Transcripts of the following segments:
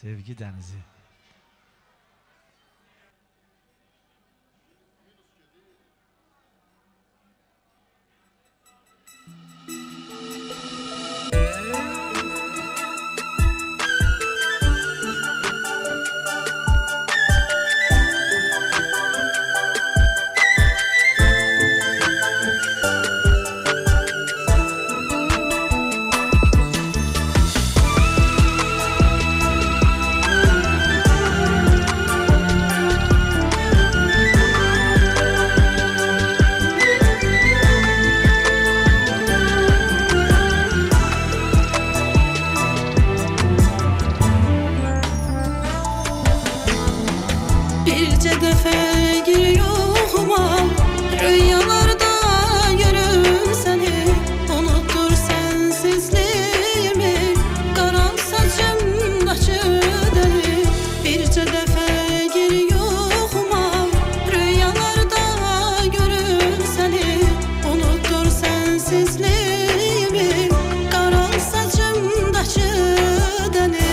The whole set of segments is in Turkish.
Sevgi denizi. Birce defa giriyoruma rüyalarda görür seni. Unuttur sensizliğimi, karan saçımdaki deli. Birce defa giriyoruma rüyalarda görür seni. Unuttur sensizliğimi, karan saçımdaki deli.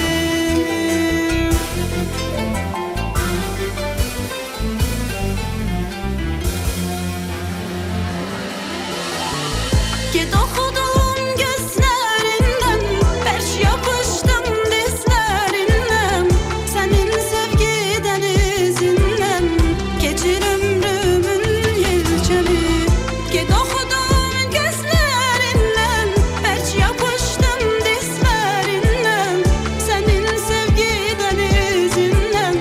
Get okudum gözlerinden, perş yapıştım dizlerinden. Senin sevgi denizinden geçir ömrümün yelkeni. Get okudum gözlerinden, perş yapıştım dizlerinden. Senin sevgi denizinden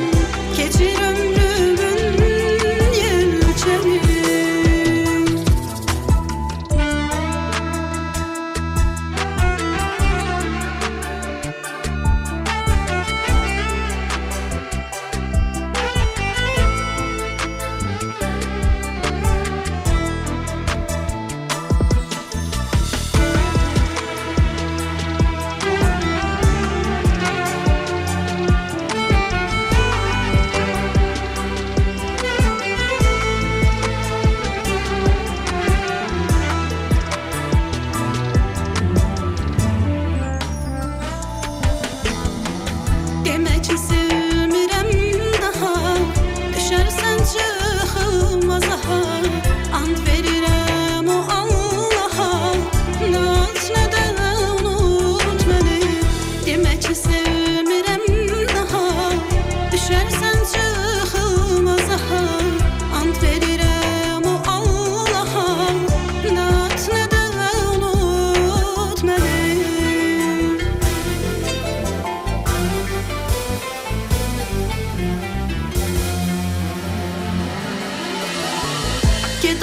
geçir ömrümün yelkeni. Demek ki sevmirəm daha, düşərsən çıxılmaz aha. Ant verirəm o Allaha, nə aç nə də unut məni. Demək ki sevmirəm daha, düşərsən çıxılmaz aha. Ant verirəm o Allaha, nə aç nə də unut məni. Get